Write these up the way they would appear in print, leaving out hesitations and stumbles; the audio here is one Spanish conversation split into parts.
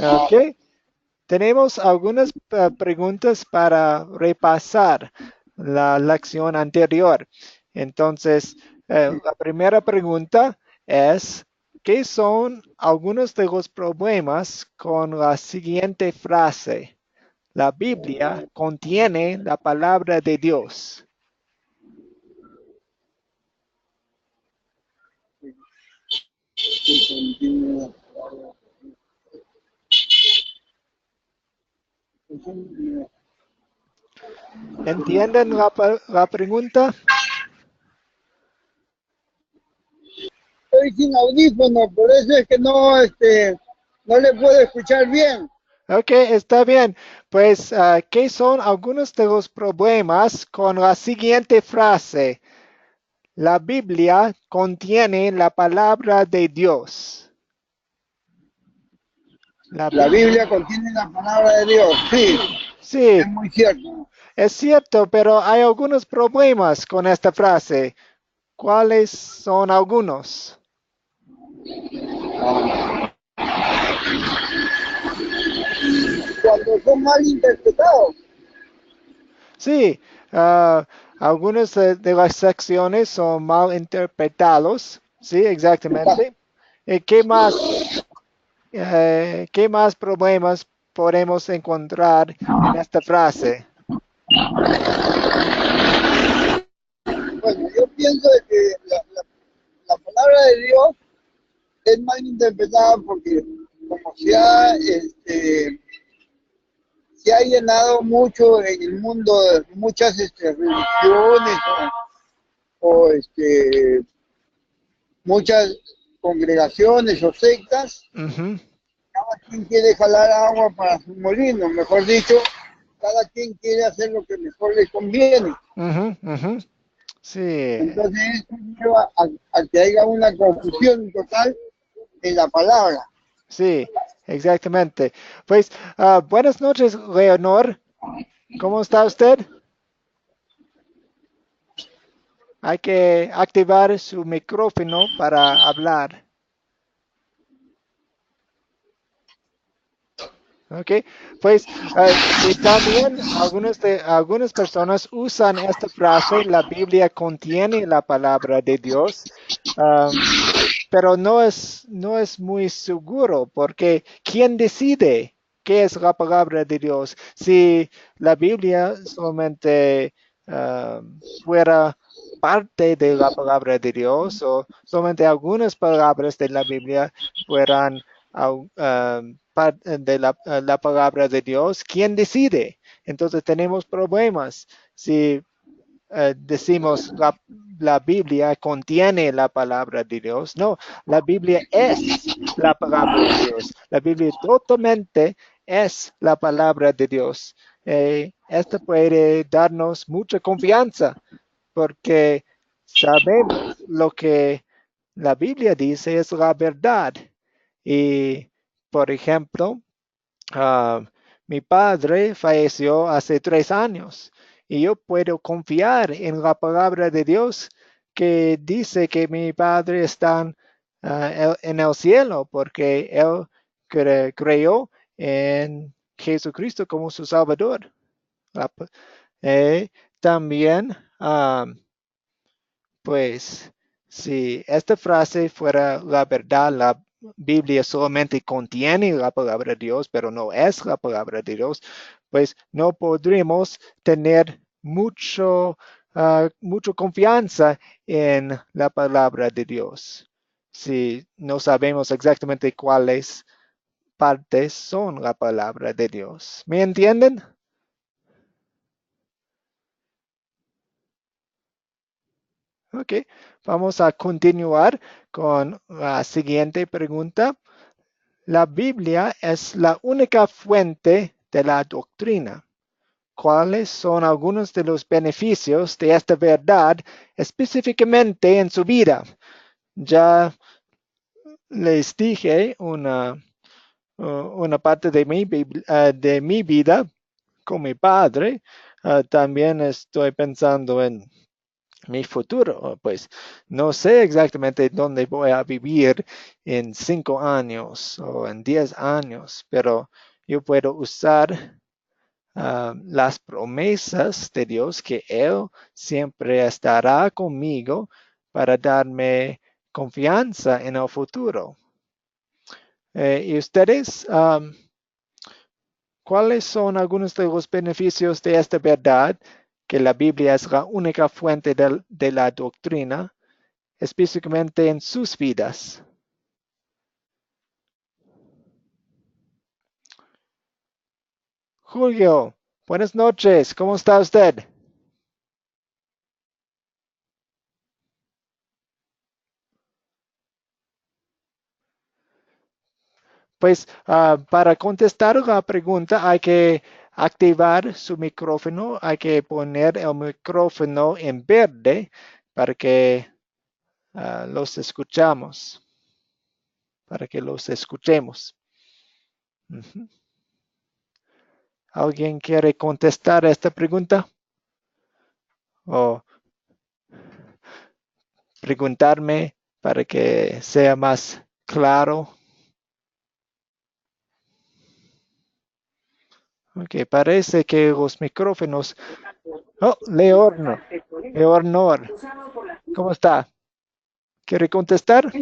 Ok. Tenemos algunas preguntas para repasar la lección anterior. Entonces, la primera pregunta es, ¿qué son algunos de los problemas con la siguiente frase? La Biblia contiene la palabra de Dios. ¿Entienden la pregunta? Estoy sin audífono, por eso es que no, no le puedo escuchar bien. Ok, está bien. Pues, ¿qué son algunos de los problemas con la siguiente frase? La Biblia contiene la palabra de Dios. La La Biblia, Biblia contiene la palabra de Dios, sí, es sí, muy cierto. es cierto, pero hay algunos problemas con esta frase. ¿Cuáles son algunos? Cuando son mal interpretados, Sí, algunas de las secciones son mal interpretados. Sí, exactamente. ¿Qué más problemas podemos encontrar en esta frase? bueno, yo pienso de que la palabra de Dios es mal interpretada porque como se ha llenado mucho en el mundo de muchas religiones o muchas congregaciones o sectas, Ujú, cada quien quiere jalar agua para su molino, mejor dicho, cada quien quiere hacer lo que mejor le conviene. ujú, ujú. Sí, Entonces eso lleva a que haya una confusión total en la palabra. sí, exactamente. Pues, buenas noches, Leonor. ¿Cómo está usted? Hay que activar su micrófono para hablar. Ok, pues, y también algunas personas usan esta frase, la Biblia contiene la palabra de Dios, um, pero no es muy seguro porque ¿quién decide qué es la palabra de Dios? Si la Biblia solamente fuera parte de la palabra de Dios o solamente algunas palabras de la Biblia fueran de la palabra de Dios, ¿quién decide? Entonces tenemos problemas. Si decimos la Biblia contiene la palabra de Dios. No, la Biblia es la palabra de Dios. La Biblia totalmente es la palabra de Dios. Esto puede darnos mucha confianza porque sabemos lo que la Biblia dice es la verdad. Y, por ejemplo, Ah, mi padre falleció hace 3 años y yo puedo confiar en la palabra de Dios que dice que mi padre está en el cielo porque él creyó en Jesucristo como su Salvador. Ah, también, pues, si esta frase fuera la verdad, la Biblia solamente contiene la palabra de Dios, pero no es la palabra de Dios, pues no podríamos tener mucho confianza en la palabra de Dios. Si no sabemos exactamente cuáles partes son la palabra de Dios. ¿Me entienden? Ok, vamos a continuar con la siguiente pregunta. La Biblia es la única fuente de la doctrina. ¿Cuáles son algunos de los beneficios de esta verdad específicamente en su vida? Ya les dije una parte de mi vida con mi padre. También estoy pensando en mi futuro, pues no sé exactamente dónde voy a vivir en 5 años o en 10 años, pero yo puedo usar las promesas de Dios que Él siempre estará conmigo para darme confianza en el futuro. ¿Y ustedes, cuáles son algunos de los beneficios de esta verdad? Que la Biblia es la única fuente de la doctrina, específicamente en sus vidas. Julio, buenas noches, ¿cómo está usted? Pues para contestar la pregunta hay que activar su micrófono, hay que poner el micrófono en verde para que los escuchamos, para que los escuchemos. Ujú. ¿Alguien quiere contestar a esta pregunta? ¿O preguntarme para que sea más claro? Ok, parece que los micrófonos... Oh, Leonor, ¿cómo está? ¿Quiere contestar?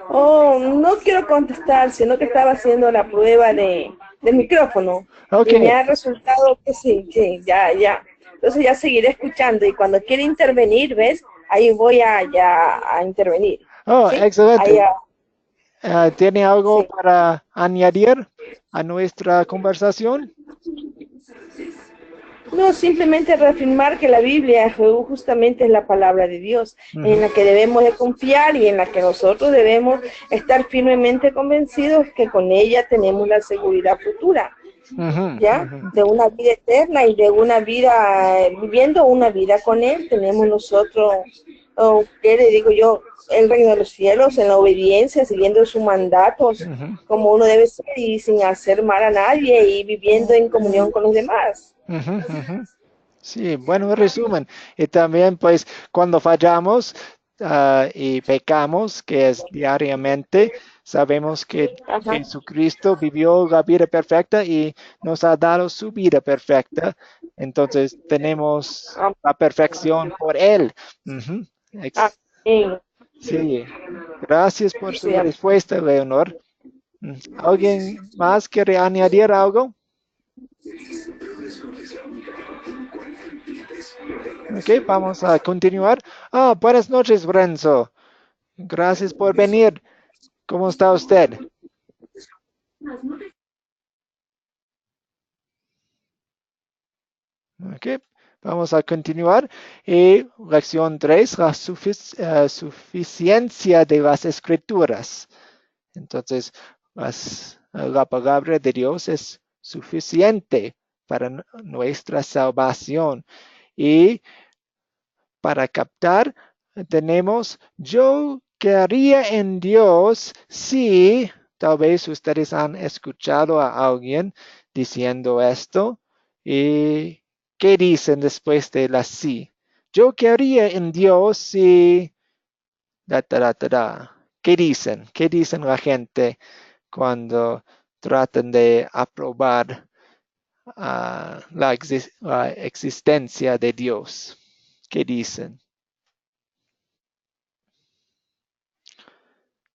Oh, no quiero contestar, sino que estaba haciendo la prueba del micrófono Ok. y me ha resultado que sí, sí, ya. Entonces ya seguiré escuchando y cuando quiera intervenir, ¿ves? Ahí voy a intervenir. Oh, ¿Sí? Ahí, excelente. ¿Tiene algo sí. para añadir a nuestra conversación? No, simplemente reafirmar que la Biblia justamente es la palabra de Dios, en Ujú, la que debemos de confiar y en la que nosotros debemos estar firmemente convencidos que con ella tenemos la seguridad futura. ujú, ¿Ya? ujú, De una vida eterna y de una vida, viviendo una vida con Él, tenemos nosotros, ¿qué le digo yo? El reino de los cielos, en la obediencia, siguiendo sus mandatos, ujú, como uno debe ser y sin hacer mal a nadie y viviendo en comunión con los demás. ujú, ujú. Sí, bueno resumen. Y también, pues, cuando fallamos y pecamos, que es diariamente, sabemos que Ajá. Jesucristo vivió la vida perfecta y nos ha dado su vida perfecta. Entonces, tenemos la perfección por Él. Ujú. Amén. Sí, gracias por Sí, su respuesta, Leonor. ¿Alguien más quiere añadir algo? Ok, vamos a continuar. Buenas noches, Renzo. Gracias por venir. ¿Cómo está usted? Ok, vamos a continuar. Y lección 3, la suficiencia de las escrituras. Entonces, la palabra de Dios es suficiente para nuestra salvación. Y para captar, tenemos, yo quedaría en Dios si, tal vez ustedes han escuchado a alguien diciendo esto, y ¿qué dicen después de la sí? Yo quedaría en Dios si, da, da, da, da, da. ¿Qué dicen? ¿Qué dicen la gente cuando tratan de aprobar la existencia de Dios? ¿Qué dicen?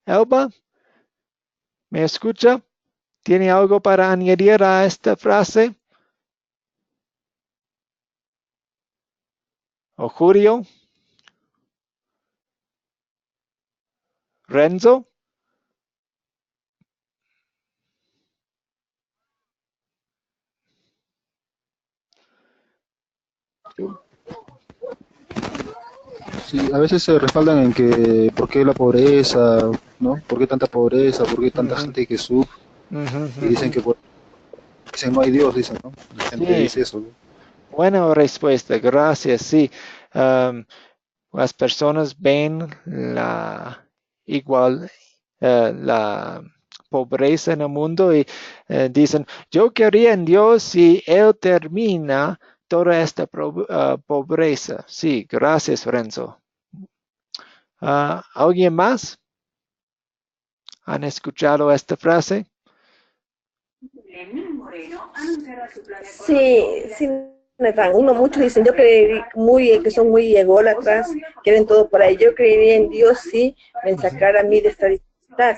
Elba, ¿me escucha? ¿Tiene algo para añadir a esta frase? ¿O Julio? ¿Renzo? Sí, a veces se respaldan en que por qué la pobreza, ¿no? ¿Por qué tanta pobreza? ¿Por qué tanta Ujú, gente que sufre? ujú, Y dicen ujú. que dicen no hay Dios, dicen, ¿no? La gente Sí, dice eso, ¿no? buena respuesta, gracias. Sí, Am, las personas ven la pobreza en el mundo y dicen, yo quería en Dios si Él termina toda esta pobreza. Sí, gracias, Renzo. ¿Alguien más? ¿Han escuchado esta frase? Sí, sí, Nathan. Muchos dicen, que son muy ególatras, quieren todo para ellos. Yo creería en Dios si me sacara a mí de esta dificultad.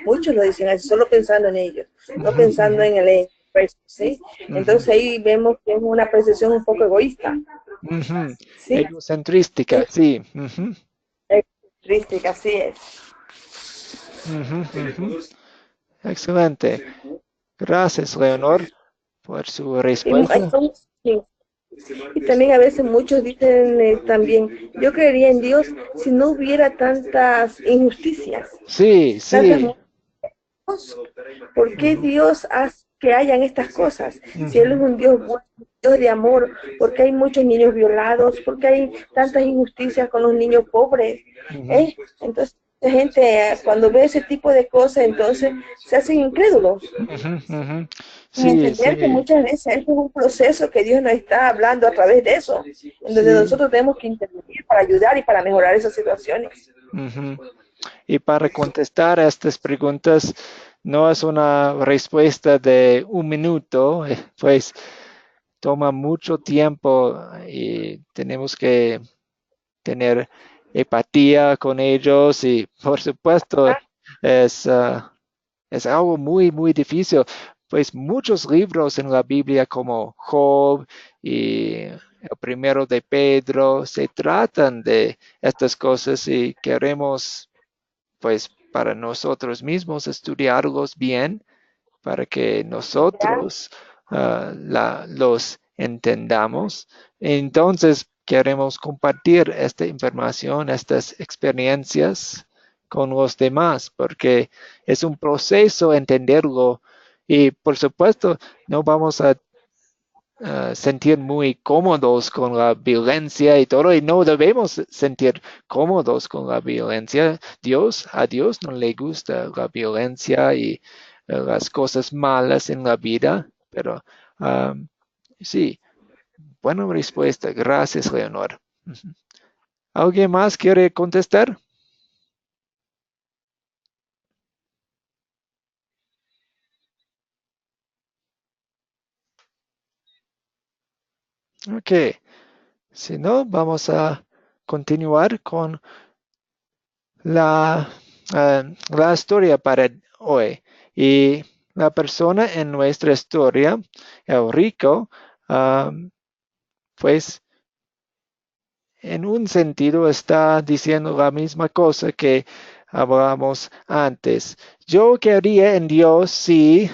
Muchos lo dicen así, solo pensando en ellos, no Ujú, pensando ujú, en el resto, ¿sí? ujú, Entonces ahí vemos que es una percepción un poco egoísta, ujú. ¿sí? Egocentrística, Sí, sí. Ujú, es triste, así es. ujú, ujú. Excelente. Gracias, Leonor, por su respuesta. Sí. Y también a veces muchos dicen también, yo creería en Dios si no hubiera tantas injusticias, Sí, tantas sí. ¿por qué Ujú, Dios hace que hayan estas cosas? Si Él es ujú, un Dios bueno, un Dios de amor, ¿por qué hay muchos niños violados? ¿Por qué hay tantas injusticias con los niños pobres? ujú, ¿Eh? Entonces, la gente cuando ve ese tipo de cosas, entonces se hacen incrédulos. ujú, ujú. Sin Sí, entender que sí, muchas veces es un proceso que Dios nos está hablando a través de eso, en donde sí. nosotros tenemos que intervenir para ayudar y para mejorar esas situaciones. Ujú. Y para contestar a estas preguntas, no es una respuesta de un minuto, pues toma mucho tiempo y tenemos que tener empatía con ellos y por supuesto es, es algo muy, muy difícil. Pues muchos libros en la Biblia como Job y el primero de Pedro se tratan de estas cosas y queremos pues para nosotros mismos estudiarlos bien para que nosotros los entendamos. Entonces, queremos compartir esta información, estas experiencias con los demás, porque es un proceso entenderlo y por supuesto no vamos a sentir muy cómodos con la violencia y todo, y no debemos sentir cómodos con la violencia. A Dios no le gusta la violencia y las cosas malas en la vida, pero sí, buena respuesta. Gracias, Leonor. Ujú. ¿Alguien más quiere contestar? Ok, si no, vamos a continuar con la, la historia para hoy. Y la persona en nuestra historia, el rico, pues en un sentido está diciendo la misma cosa que hablamos antes. Yo quería en Dios, sí,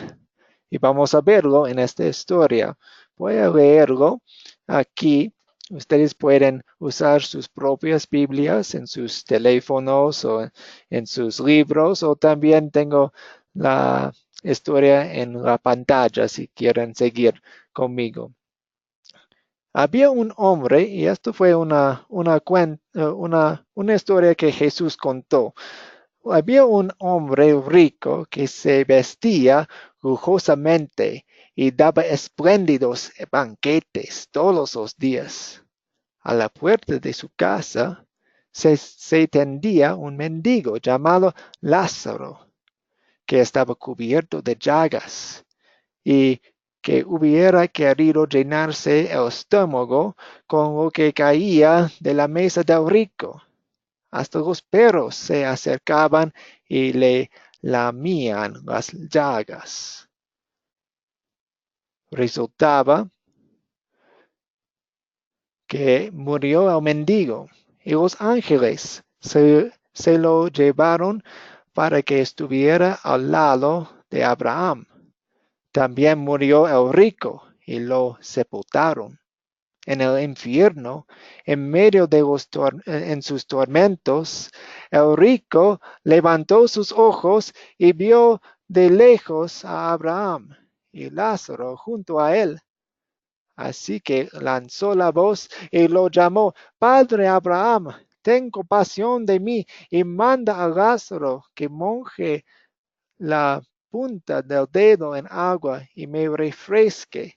y vamos a verlo en esta historia. Voy a leerlo aquí. Ustedes pueden usar sus propias Biblias en sus teléfonos o en sus libros, o también tengo la historia en la pantalla si quieren seguir conmigo. Había un hombre, y esto fue una historia que Jesús contó. Había un hombre rico que se vestía lujosamente y daba espléndidos banquetes todos los días. A la puerta de su casa se tendía un mendigo llamado Lázaro, que estaba cubierto de llagas y que hubiera querido llenarse el estómago con lo que caía de la mesa del rico. Hasta los perros se acercaban y le lamían las llagas. Resultaba que murió el mendigo y los ángeles se lo llevaron para que estuviera al lado de Abraham. También murió el rico y lo sepultaron. En el infierno, en medio de en sus tormentos, el rico levantó sus ojos y vio de lejos a Abraham y Lázaro junto a él. Así que lanzó la voz y lo llamó: Padre Abraham, ten compasión de mí y manda a Lázaro que moje la punta del dedo en agua y me refresque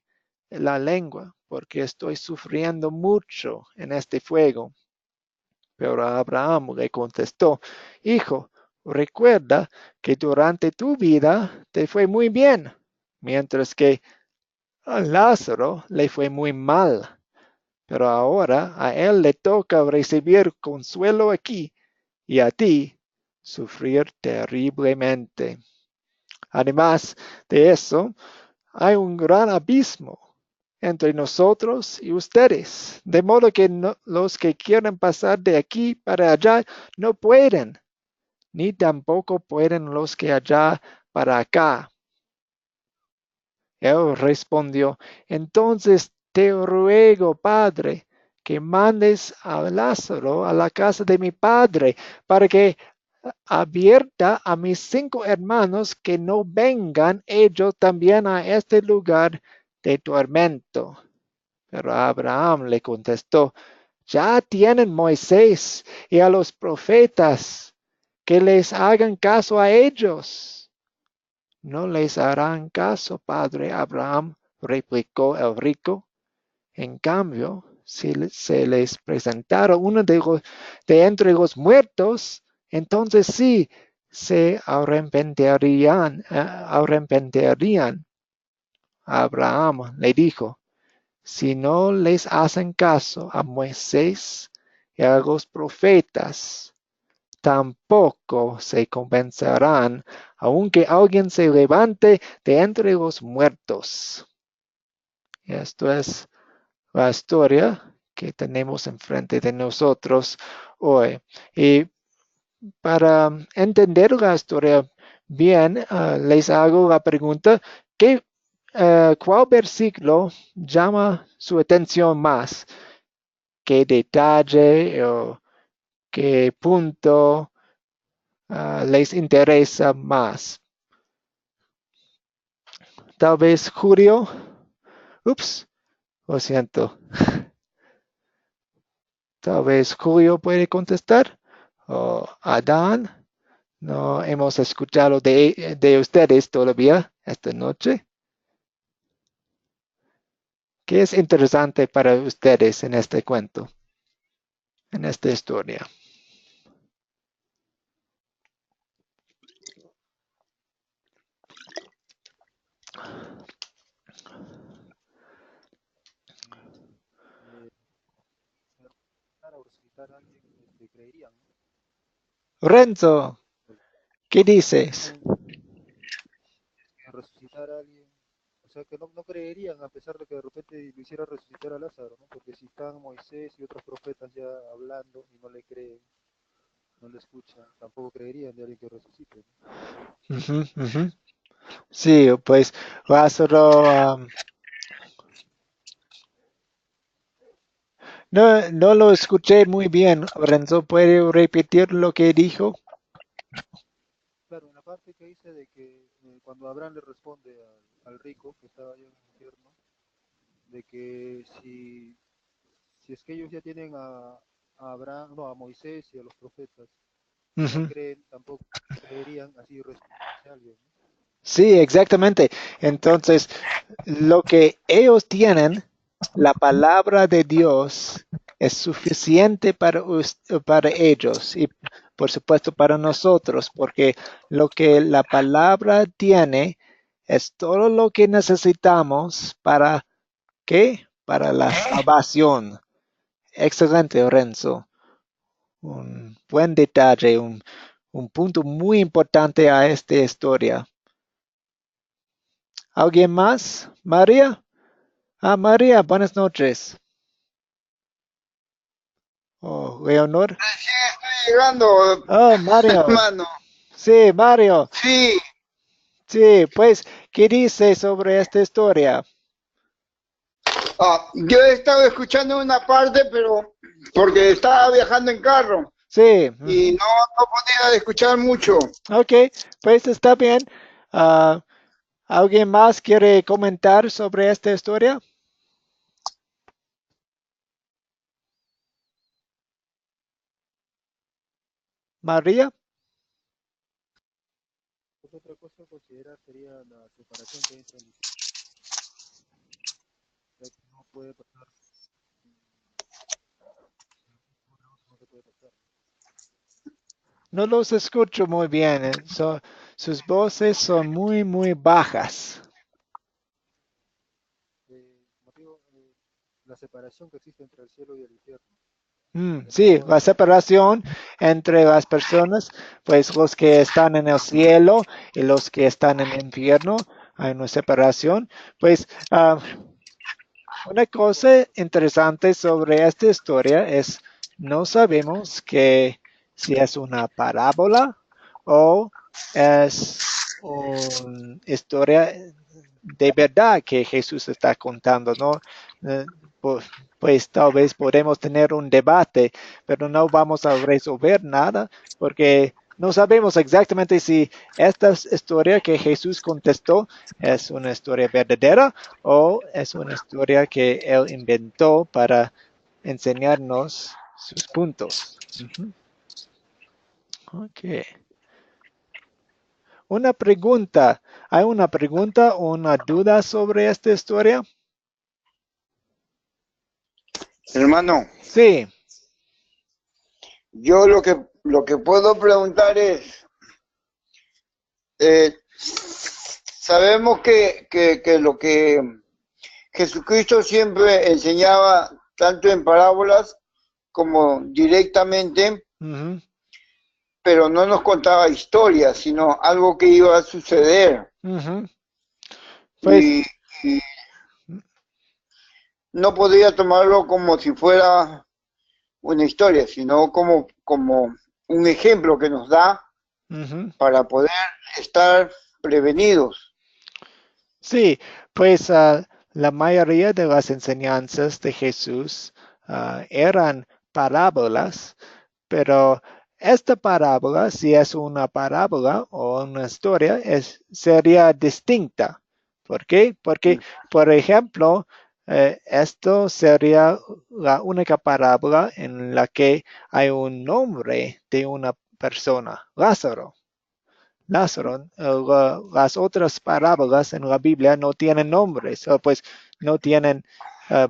la lengua, porque estoy sufriendo mucho en este fuego. Pero Abraham le contestó, hijo, recuerda que durante tu vida te fue muy bien, mientras que a Lázaro le fue muy mal. Pero ahora a él le toca recibir consuelo aquí y a ti sufrir terriblemente. Además de eso, hay un gran abismo entre nosotros y ustedes, de modo que los que quieren pasar de aquí para allá no pueden, ni tampoco pueden los que allá para acá. Él respondió, entonces te ruego, Padre, que mandes a Lázaro a la casa de mi padre, para que advierta a mis 5 hermanos que no vengan ellos también a este lugar de tormento. Pero Abraham le contestó, ya tienen Moisés y a los profetas, que les hagan caso a ellos. No les harán caso, padre Abraham, replicó el rico. En cambio, si se les presentara uno de entre los muertos, entonces sí se arrepentirían. Abraham le dijo, si no les hacen caso a Moisés y a los profetas, tampoco se convencerán, aunque alguien se levante de entre los muertos. Esto es la historia que tenemos enfrente de nosotros hoy. Y para entender la historia bien, les hago la pregunta, ¿cuál versículo llama su atención más? ¿Qué detalle o qué punto les interesa más? Tal vez Julio. Ups, lo siento. Tal vez Julio puede contestar. O Adán. No hemos escuchado de ustedes todavía esta noche. ¿Qué es interesante para ustedes en este cuento, en esta historia? O resucitar a alguien, creerían, ¿no? Renzo, ¿qué dices? Que resucitar a alguien, o sea, que no creerían a pesar de que de repente lo hiciera resucitar a Lázaro, ¿no? Porque si están Moisés y otros profetas ya hablando y no le creen, no le escuchan, tampoco creerían de alguien que resucite, ¿no? Ujú, ujú. Sí, pues Lázaro, no lo escuché muy bien. Renzo, ¿puede repetir lo que dijo? Claro, en la parte que dice de que cuando Abraham le responde al rico que estaba allá en el infierno, de que si es que ellos ya tienen a Abraham, no, a Moisés y a los profetas, y no Ujú. creen, tampoco creerían así resucitarse a alguien, ¿no? Sí, exactamente. Entonces, lo que ellos tienen, la palabra de Dios, es suficiente para ellos y por supuesto para nosotros, porque lo que la palabra tiene es todo lo que necesitamos para ¿qué? Para la salvación. Excelente, Renzo. Un buen detalle, un punto muy importante a esta historia. ¿Alguien más? ¿María? Ah, María, buenas noches. Oh, Leonor. Recién estoy llegando, Oh, Mario. hermano. Sí, Mario. Sí, Sí, pues, ¿qué dice sobre esta historia? yo he estado escuchando una parte, pero porque estaba viajando en carro Sí, y ujú. no podía escuchar mucho. Ok, pues está bien. Ah, ¿alguien más quiere comentar sobre esta historia? María. Otra cosa a considerar sería la separación que hay entre el puede pasar, no se puede pasar. No los escucho muy bien. Sus voces son muy, muy bajas. Como te digo, la separación que existe entre el cielo y el infierno, que Sí, no la está, separación entre las personas, pues los que están en el cielo y los que están en el infierno, hay una separación. Pues una cosa interesante sobre esta historia es, no sabemos que si es una parábola o es una historia de verdad que Jesús está contando, ¿no? Eh, pues, pues tal vez podemos tener un debate, pero no vamos a resolver nada porque no sabemos exactamente si esta historia que Jesús contestó es una historia verdadera o es una historia que él inventó para enseñarnos sus puntos. Ujú. Ok. Una pregunta. ¿Hay una pregunta o una duda sobre esta historia? Hermano, Sí. yo lo que puedo preguntar es, sabemos que lo que Jesucristo siempre enseñaba, tanto en parábolas como directamente, Ujú, pero no nos contaba historias, sino algo que iba a suceder. ujú. Pues, Y, y no podía tomarlo como si fuera una historia, sino como un ejemplo que nos da ujú. para poder estar prevenidos. Sí, pues la mayoría de las enseñanzas de Jesús eran parábolas, pero esta parábola, si es una parábola o una historia, sería distinta. ¿Por qué? Porque, por ejemplo, esto sería la única parábola en la que hay un nombre de una persona, Lázaro. Lázaro, las otras parábolas en la Biblia no tienen nombres, o pues no tienen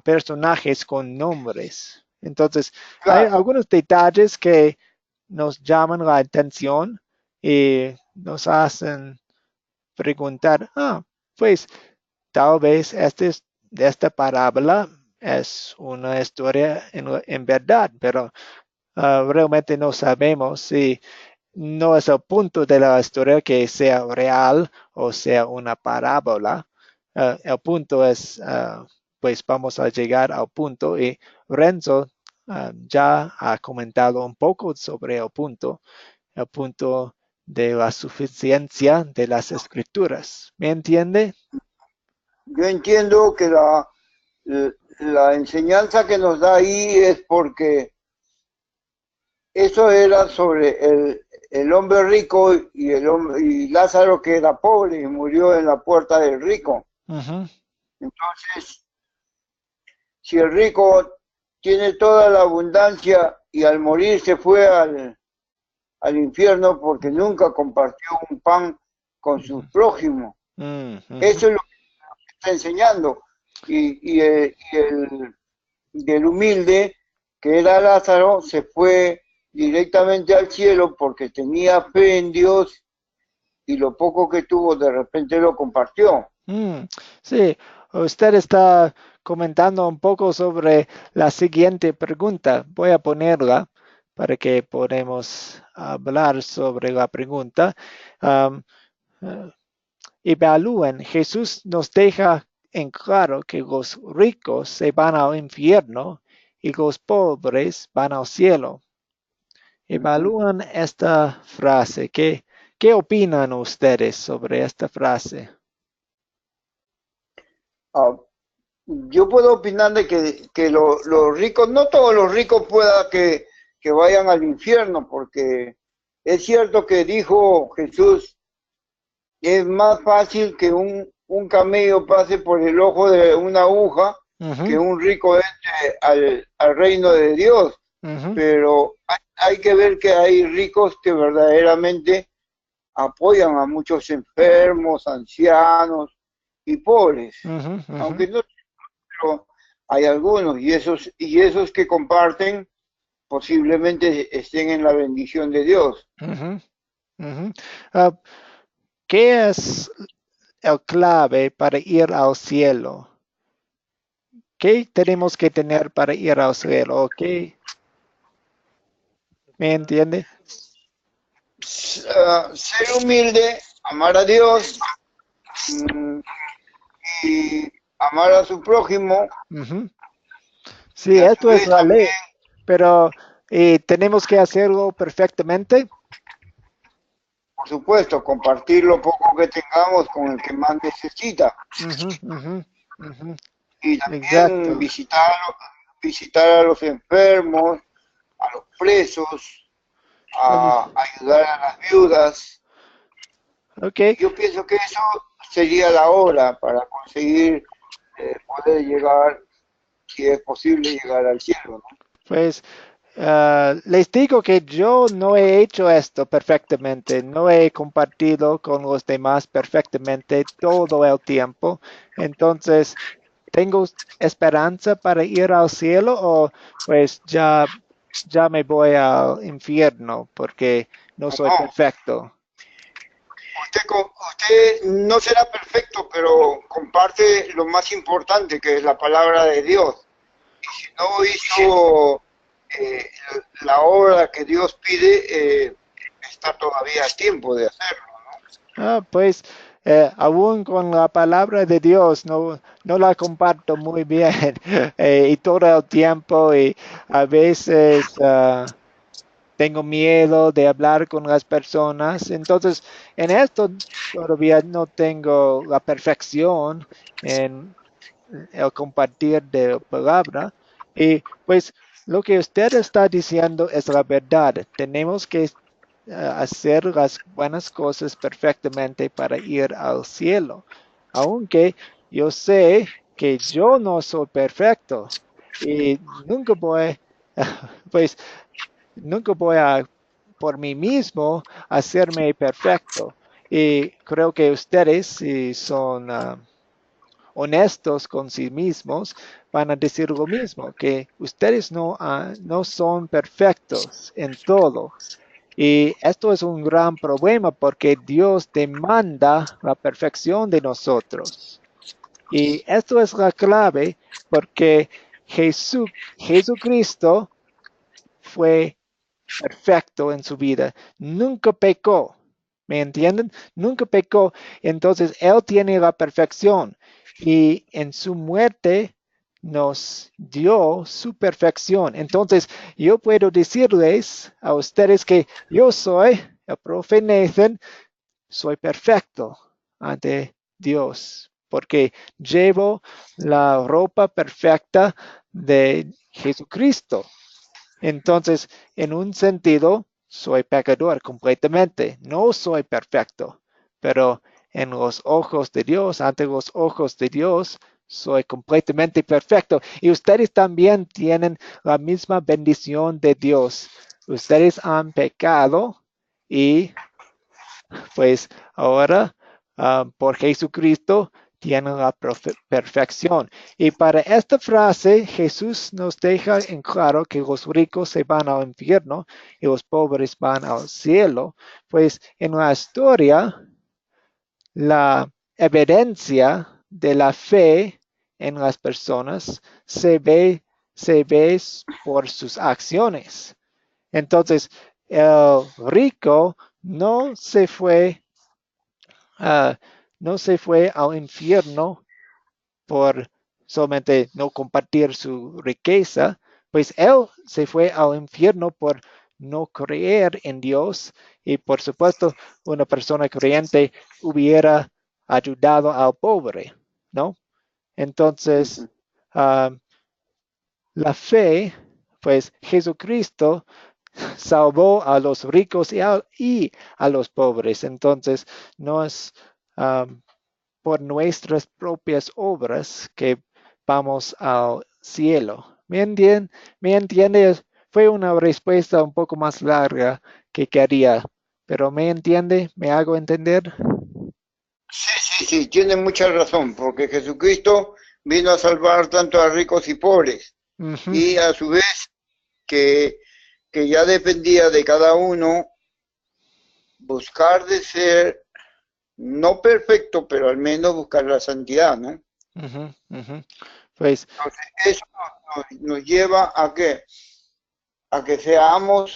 personajes con nombres. Entonces, hay Claro, algunos detalles que nos llaman la atención y nos hacen preguntar, pues tal vez esta parábola es una historia en verdad, pero realmente no sabemos si no es el punto de la historia que sea real o sea una parábola. El punto es, pues vamos a llegar al punto y Renzo ya ha comentado un poco sobre el punto de la suficiencia de las escrituras. ¿Me entiende? yo entiendo que la enseñanza que nos da ahí es porque eso era sobre el hombre rico y Lázaro que era pobre y murió en la puerta del rico. Ujú, Entonces, si el rico tiene toda la abundancia y al morir se fue al infierno porque nunca compartió un pan con ujú, su prójimo. ujú, Eso es lo que está enseñando. Y el humilde, que era Lázaro, se fue directamente al cielo porque tenía fe en Dios y lo poco que tuvo de repente lo compartió. Sí, usted está comentando un poco sobre la siguiente pregunta. Voy a ponerla para que podamos hablar sobre la pregunta. Am, eh, Evalúen, Jesús nos deja en claro que los ricos se van al infierno y los pobres van al cielo. Ujú. Evalúan esta frase. ¿Qué opinan ustedes sobre esta frase? Ah, yo puedo opinar de que los ricos, no todos los ricos pueda que vayan al infierno, porque es cierto que dijo Jesús, es más fácil que un camello pase por el ojo de una aguja que Ujú, un rico entre al reino de Dios. ujú, Pero hay que ver que hay ricos que verdaderamente apoyan a muchos enfermos, ancianos y pobres. ujú, ujú. Aunque no, pero hay algunos, y esos que comparten posiblemente estén en la bendición de Dios. Ujú, ujú. Ah, ¿qué es el clave para ir al cielo? ¿Qué tenemos que tener para ir al cielo? ¿Qué? ¿Me entiende? Ser humilde, amar a Dios, mm, y amar a su prójimo, Ujú. y Sí, a su esto es vez la ley, también, pero tenemos que hacerlo perfectamente. por supuesto, compartir lo poco que tengamos con el que más necesita, Ujú, ujú, ujú. y Exacto. también visitar a los enfermos, a los presos, Pues, a ayudar a las viudas. ok, Yo pienso que eso sería la hora para conseguir poder llegar, si es posible, llegar al cielo, ¿no? pues les digo que yo no he hecho esto perfectamente, no he compartido con los demás perfectamente todo el tiempo. Entonces, ¿tengo esperanza para ir al cielo o pues ya me voy al infierno porque no No, soy no. perfecto? Usted no será perfecto, pero comparte lo más importante, que es la palabra de Dios. Si no hizo eh, la obra que Dios pide, está todavía a tiempo de hacerlo. Pues aún con la palabra de Dios no la comparto muy bien y todo el tiempo y a veces tengo miedo de hablar con las personas. Entonces, en esto todavía no tengo la perfección en el compartir de la palabra. Y pues lo que usted está diciendo es la verdad. Tenemos que hacer las buenas cosas perfectamente para ir al cielo. Aunque yo sé que yo no soy perfecto y nunca voy, pues nunca voy a por mí mismo hacerme perfecto. Y creo que ustedes, si son honestos con sí mismos, van a decir lo mismo, que ustedes no son perfectos en todo. Y esto es un gran problema porque Dios demanda la perfección de nosotros. Y esto es la clave porque Jesucristo fue perfecto en su vida. Nunca pecó. ¿Me entienden? Nunca pecó. Entonces, Él tiene la perfección y en su muerte nos dio su perfección. Entonces, yo puedo decirles a ustedes que yo soy el profe Nathan, soy perfecto ante Dios, porque llevo la ropa perfecta de Jesucristo. Entonces, en un sentido, soy pecador completamente. No soy perfecto, pero en los ojos de Dios, ante los ojos de Dios, soy completamente perfecto. Y ustedes también tienen la misma bendición de Dios. Ustedes han pecado y pues ahora por Jesucristo tienen la perfección. Y para esta frase, Jesús nos deja en claro que los ricos se van al infierno y los pobres van al cielo. Pues en la historia, la evidencia de la fe en las personas se ve por sus acciones. Entonces, el rico ah, no se fue al infierno por solamente no compartir su riqueza, pues él se fue al infierno por no creer en Dios y por supuesto una persona creyente hubiera ayudado al pobre, ¿no? Entonces, Ujú. ah, la fe, pues Jesucristo salvó a los ricos y a los pobres. Entonces, no es por nuestras propias obras que vamos al cielo. ¿Me entiendes? Fue una respuesta un poco más larga que quería, pero ¿me entiende? ¿Me hago entender? Sí, sí, sí, tiene mucha razón, porque Jesucristo vino a salvar tanto a ricos y pobres. Ujú, Y a su vez que, que ya dependía de cada uno buscar de ser no perfecto, pero al menos buscar la santidad, ¿no? ujú, ujú. Pues Entonces, eso nos lleva a que seamos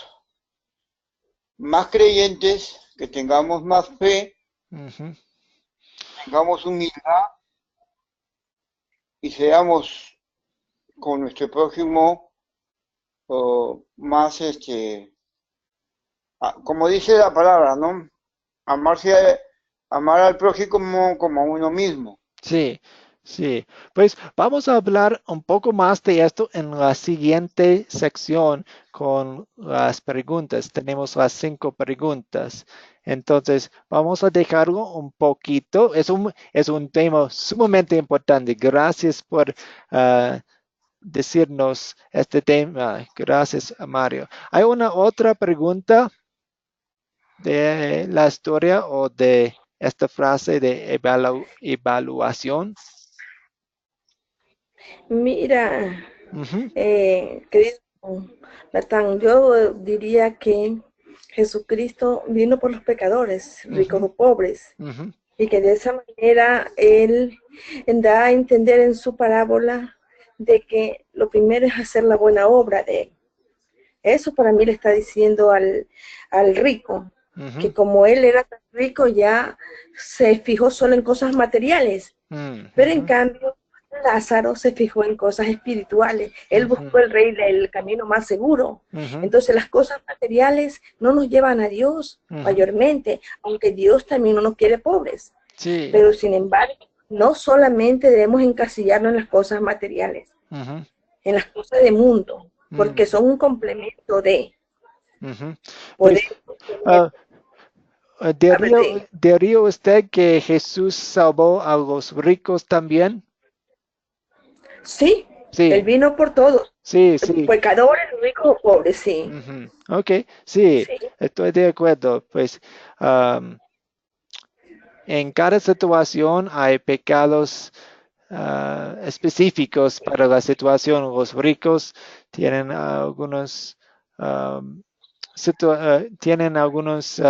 más creyentes, que tengamos más fe, ujú, tengamos humildad y seamos con nuestro prójimo más, como dice la palabra, ¿no? Amarse, amar al prójimo como a uno mismo. sí, sí. Pues vamos a hablar un poco más de esto en la siguiente sección con las preguntas. Tenemos las 5 preguntas. Entonces, vamos a dejarlo un poquito. Es un tema sumamente importante. Gracias por decirnos este tema. Gracias, Mario. ¿Hay una otra pregunta de la historia o de esta frase de evaluación? Mira, Ujú, querido Natán, yo diría que Jesucristo vino por los pecadores, ricos ujú, o pobres, ujú, y que de esa manera Él da a entender en su parábola de que lo primero es hacer la buena obra de Él. Eso para mí le está diciendo al rico, ujú, que como él era tan rico ya se fijó solo en cosas materiales, pero en ujú, cambio Lázaro se fijó en cosas espirituales. Él buscó ujú, el camino más seguro. ujú, Entonces las cosas materiales no nos llevan a Dios ujú. mayormente, aunque Dios también no nos quiere pobres. Sí. Pero sin embargo, no solamente debemos encasillarnos en las cosas materiales, Ujú, en las cosas de mundo, porque mm, son un complemento de ujú. Pues, poder tener, ah, a ver, ¿diría usted que Jesús salvó a los ricos también? sí, él Sí, vino por todos, sí, sí. pecadores, ricos o pobres, sí, Ujú. Ok, sí, sí, estoy de acuerdo. Pues en cada situación hay pecados específicos para la situación. Los ricos tienen algunos, am, tienen algunos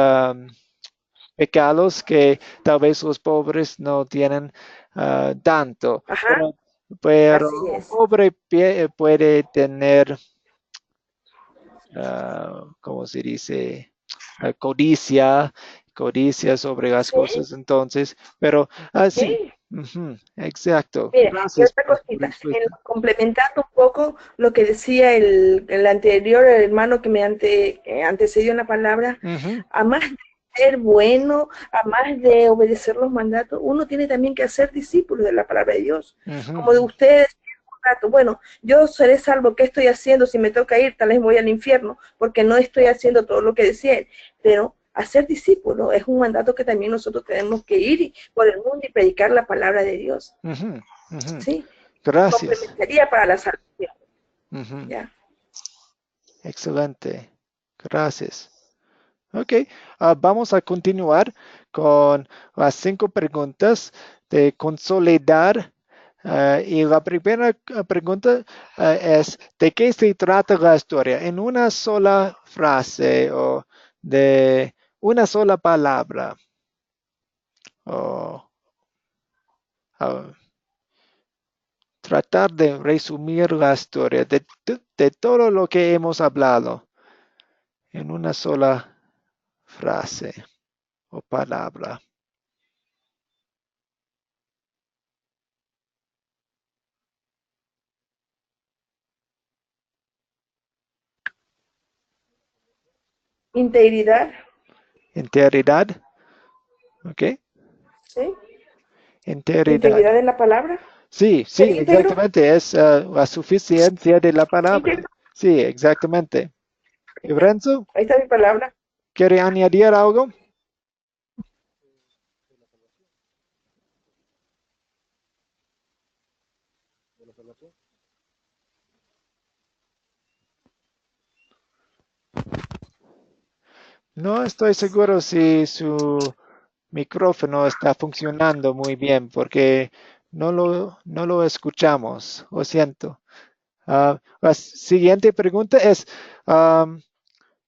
pecados que tal vez los pobres no tienen tanto. ajá, Pero así un es, pobre puede tener, ¿cómo se dice? Codicia, codicia sobre las sí, cosas entonces, pero sí, sí. ujú, exacto. Mira, y Gracias otra por tu cosita, respuesta. complementando un poco lo que decía el anterior hermano que que antecedió en la palabra, Ujú, a más de ser bueno, a más de obedecer los mandatos, uno tiene también que ser discípulo de la palabra de Dios. Como de ujú, ustedes, bueno, yo seré salvo, ¿qué estoy haciendo? Si me toca ir, tal vez voy al infierno, porque no estoy haciendo todo lo que decía él. Pero hacer discípulo es un mandato que también nosotros tenemos que ir por el mundo y predicar la palabra de Dios. ujú, ujú. Sí, Gracias. complementaría para la salvación, Ujú, ¿ya? excelente. Gracias. Ok, vamos a continuar con las 5 preguntas de consolidar. Y la primera pregunta es, ¿de qué se trata la historia? En una sola frase o de una sola palabra. O ah, tratar de resumir la historia de todo lo que hemos hablado en una sola frase o palabra. Integridad, Integridad. ¿Ok? ¿sí? Integridad. Integridad en la palabra, Sí, sí, ser íntegro, exactamente. Es la suficiencia de la palabra. íntegro, Sí, exactamente. ¿Y Renzo, ahí está mi palabra. quiere añadir algo? De la salvación, de la salvación. No estoy seguro si su micrófono está funcionando muy bien porque no lo escuchamos. Lo siento. La siguiente pregunta es,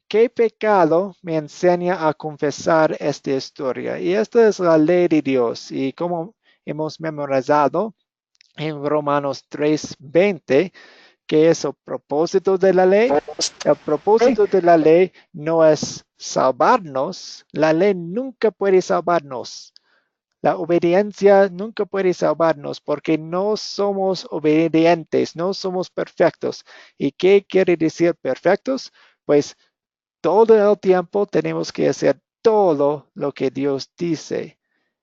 ¿qué pecado me enseña a confesar esta historia? Y esta es la ley de Dios. Y como hemos memorizado en Romanos 3:20, que es el propósito de la ley. El propósito de la ley no es salvarnos. La ley nunca puede salvarnos. La obediencia nunca puede salvarnos porque no somos obedientes, no somos perfectos. ¿Y qué quiere decir perfectos? Pues todo el tiempo tenemos que hacer todo lo que Dios dice.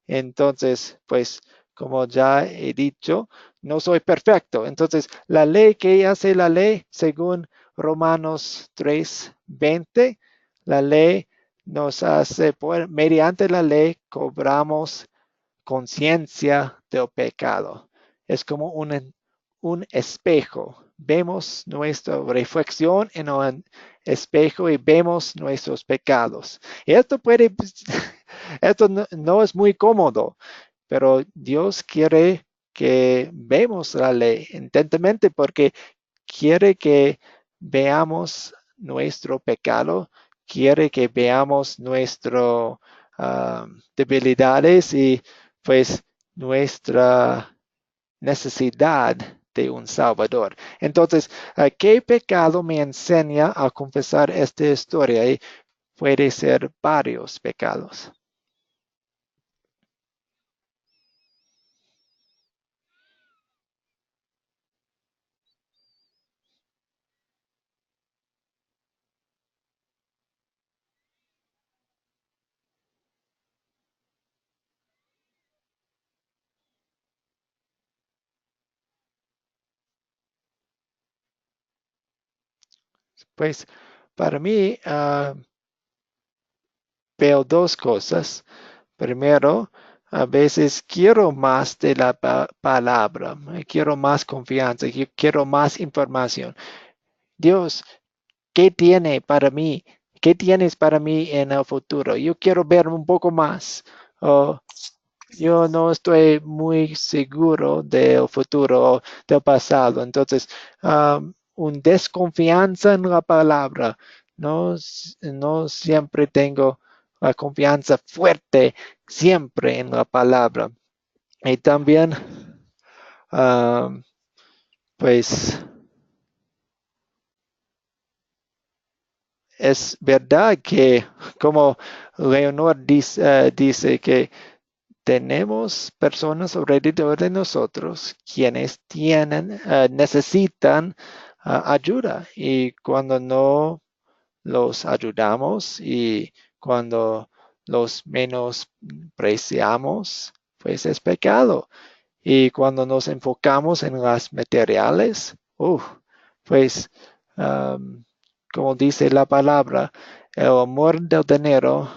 Entonces, pues, como ya he dicho, no soy perfecto. Entonces, la ley que hace la ley, según Romanos 3:20, la ley nos hace, mediante la ley, cobramos conciencia del pecado. Es como un espejo. Vemos nuestra reflexión en un espejo y vemos nuestros pecados. Y esto no es muy cómodo, pero Dios quiere que vemos la ley intensamente porque quiere que veamos nuestro pecado, quiere que veamos nuestras debilidades y pues nuestra necesidad de un Salvador. Entonces, ¿qué pecado me enseña a confesar esta historia? Y puede ser varios pecados. Pues para mí veo dos cosas. Primero, a veces quiero más de la palabra, quiero más confianza, quiero más información. Dios, ¿qué tiene para mí? ¿Qué tienes para mí en el futuro? Yo quiero ver un poco más. Oh, yo no estoy muy seguro del futuro o del pasado. Entonces, un desconfianza en la palabra. No siempre tengo la confianza fuerte, siempre en la palabra. Y también, ah, pues, es verdad que, como Leonor dice que tenemos personas alrededor de nosotros quienes necesitan ayuda y cuando no los ayudamos y cuando los menospreciamos, pues es pecado. Y cuando nos enfocamos en las materiales, pues como dice la palabra, el amor del dinero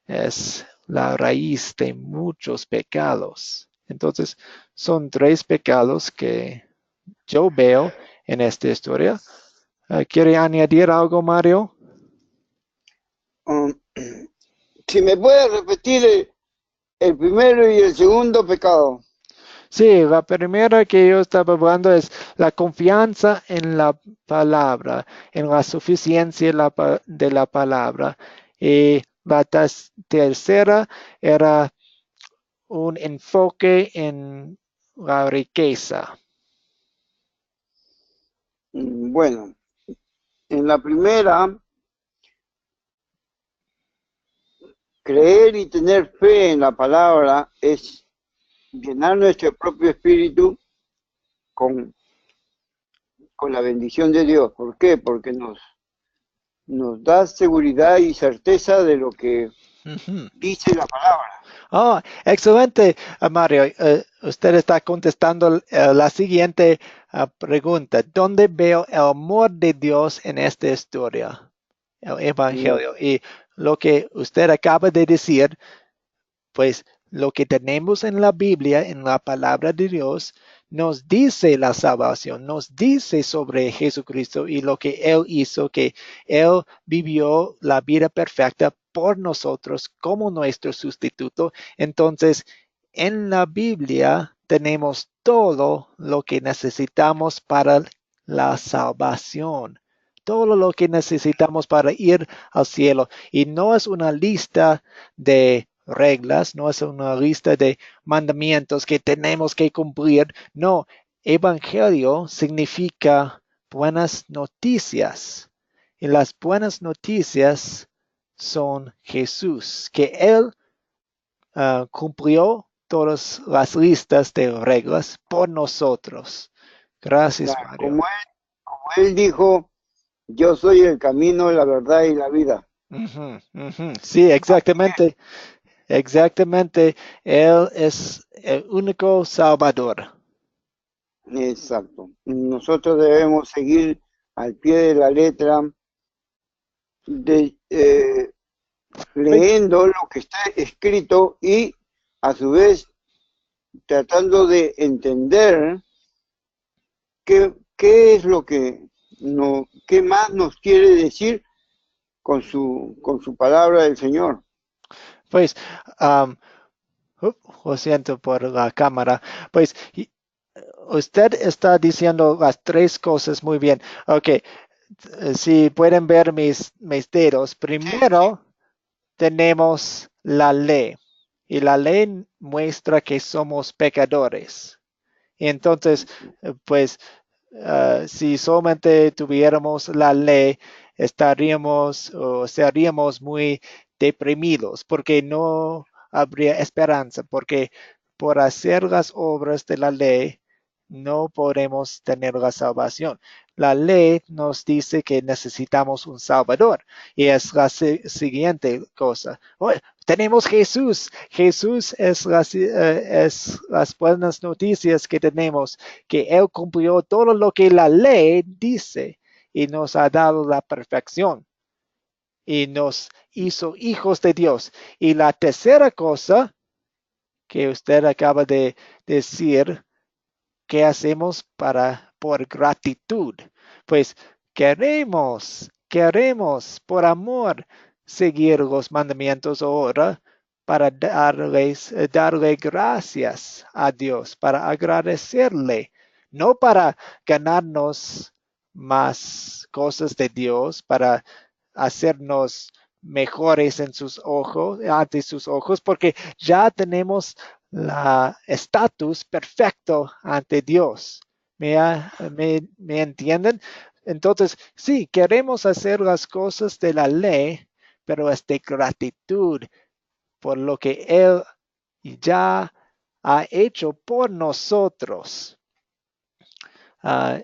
es la raíz de muchos pecados. Entonces, son tres pecados que yo veo en esta historia. ¿Quiere añadir algo, Mario? Um, si me puede repetir el primero y el segundo pecado. Sí, la primera que yo estaba hablando es la confianza en la palabra, en la suficiencia de la palabra. Y la tercera era un enfoque en la riqueza. Bueno, en la primera, creer y tener fe en la palabra es llenar nuestro propio espíritu con, con la bendición de Dios. ¿Por qué? Porque nos da seguridad y certeza de lo que Ujú. dice la palabra. Oh, excelente, Mario. Usted está contestando la siguiente pregunta. ¿Dónde veo el amor de Dios en esta historia? El Evangelio. Y lo que usted acaba de decir, pues lo que tenemos en la Biblia, en la palabra de Dios, nos dice la salvación, nos dice sobre Jesucristo y lo que Él hizo, que Él vivió la vida perfecta por nosotros como nuestro sustituto. Entonces, en la Biblia tenemos todo lo que necesitamos para la salvación. Todo lo que necesitamos para ir al cielo. Y no es una lista de reglas, no es una lista de mandamientos que tenemos que cumplir. No, evangelio significa buenas noticias. Y las buenas noticias son Jesús, que Él cumplió todas las listas de reglas por nosotros. Gracias, Ya, Mario. como él dijo, yo soy el camino, la verdad y la vida. Ujú, ujú. Sí, exactamente. Exactamente. Él es el único Salvador. Exacto. Nosotros debemos seguir al pie de la letra, de, leyendo lo que está escrito y a su vez tratando de entender qué es lo que no, qué más nos quiere decir con su palabra del Señor. Pues, um, lo siento por la cámara. Pues, usted está diciendo las tres cosas muy bien. Ok, si pueden ver mis dedos, primero tenemos la ley y la ley muestra que somos pecadores. Y entonces, pues, si solamente tuviéramos la ley, estaríamos o seríamos muy deprimidos porque no habría esperanza, porque por hacer las obras de la ley no podemos tener la salvación. La ley nos dice que necesitamos un Salvador y es la siguiente cosa. Oh, tenemos Jesús. Jesús es las buenas noticias que tenemos, que Él cumplió todo lo que la ley dice y nos ha dado la perfección y nos hizo hijos de Dios. Y la tercera cosa que usted acaba de decir, ¿qué hacemos por gratitud? Pues queremos por amor seguir los mandamientos ahora para darle gracias a Dios, para agradecerle, no para ganarnos más cosas de Dios, para hacernos mejores en sus ojos, ante sus ojos, porque ya tenemos la estatus perfecto ante Dios. ¿Me entienden? Entonces, sí, queremos hacer las cosas de la ley, pero es de gratitud por lo que Él ya ha hecho por nosotros. Uh,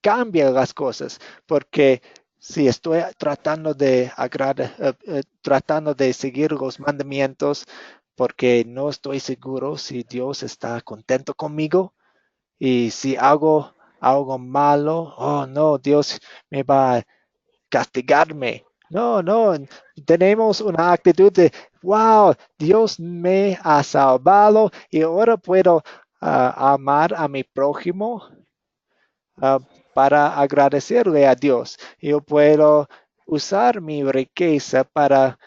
Cambia las cosas, porque si estoy tratando de seguir los mandamientos, porque no estoy seguro si Dios está contento conmigo y si hago algo malo, oh no, Dios me va a castigarme. No, no, tenemos una actitud de, wow, Dios me ha salvado y ahora puedo amar a mi prójimo uh, para agradecerle a Dios. Yo puedo usar mi riqueza para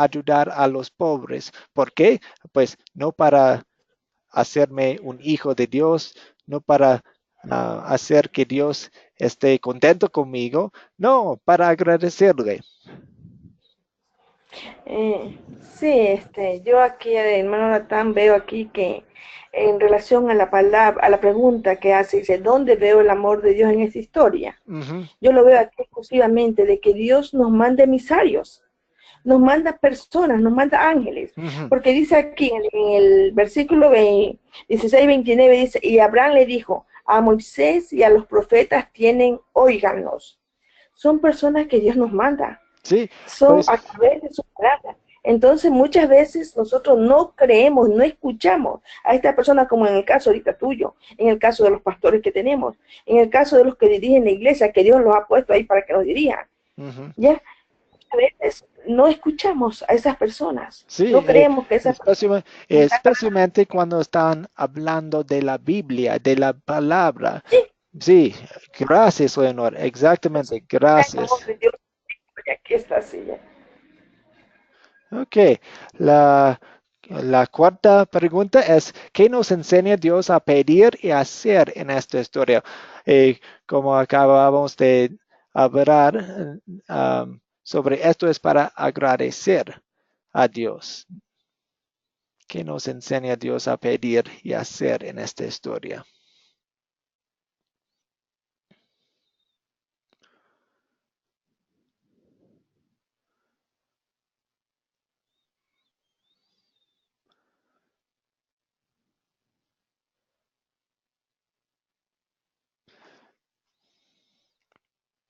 ayudar a los pobres. ¿Por qué? Pues no para hacerme un hijo de Dios, no para hacer que Dios esté contento conmigo, no, para agradecerle. Sí, yo aquí, hermano Natán, veo aquí que en relación a la palabra, a la pregunta que hace, dice, ¿dónde veo el amor de Dios en esta historia? Ujú, Yo lo veo aquí exclusivamente de que Dios nos manda emisarios, nos manda personas, nos manda ángeles, ujú. porque dice aquí en el versículo 16, 29, dice, y Abraham le dijo, a Moisés y a los profetas tienen, óiganlos. Son personas que Dios nos manda, Sí, son pues a través de su palabra. Entonces muchas veces nosotros no creemos, no escuchamos a esta persona, como en el caso ahorita tuyo, en el caso de los pastores que tenemos, en el caso de los que dirigen la iglesia, que Dios los ha puesto ahí para que nos dirijan. ujú. Ya, a veces no escuchamos a esas personas, Sí, no creemos que esas personas especialmente cuando están hablando de la Biblia, de la palabra. sí, Sí, gracias, Leonor, exactamente, el amor gracias. de Dios, aquí está así ya. Ok, la, La cuarta pregunta es, ¿qué nos enseña Dios a pedir y hacer en esta historia? Como acabamos de hablar sobre esto, es para agradecer a Dios. ¿Qué nos enseña Dios a pedir y hacer en esta historia?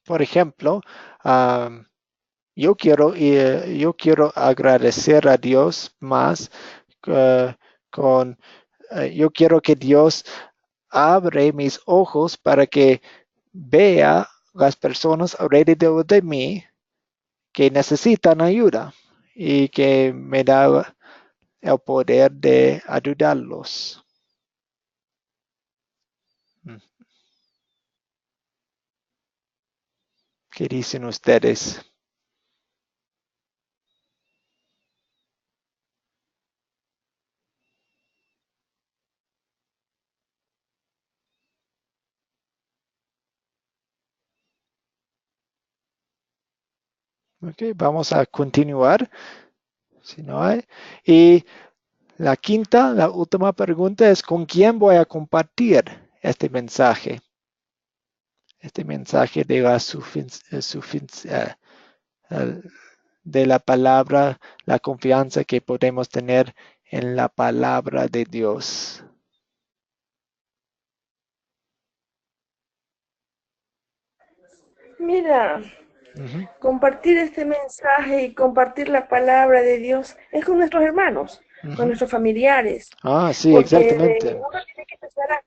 Por ejemplo, yo quiero agradecer a Dios más eh, yo quiero que Dios abre mis ojos para que vea las personas alrededor de mí que necesitan ayuda y que me da el poder de ayudarlos. ¿Qué dicen ustedes? Ok, vamos a continuar. Si no hay. Y la última pregunta es, ¿con quién voy a compartir este mensaje? Este mensaje de de la palabra, la confianza que podemos tener en la palabra de Dios. Mira, Ujú. compartir este mensaje y compartir la palabra de Dios es con nuestros hermanos, con Ujú. nuestros familiares, Sí, porque exactamente. uno tiene que empezar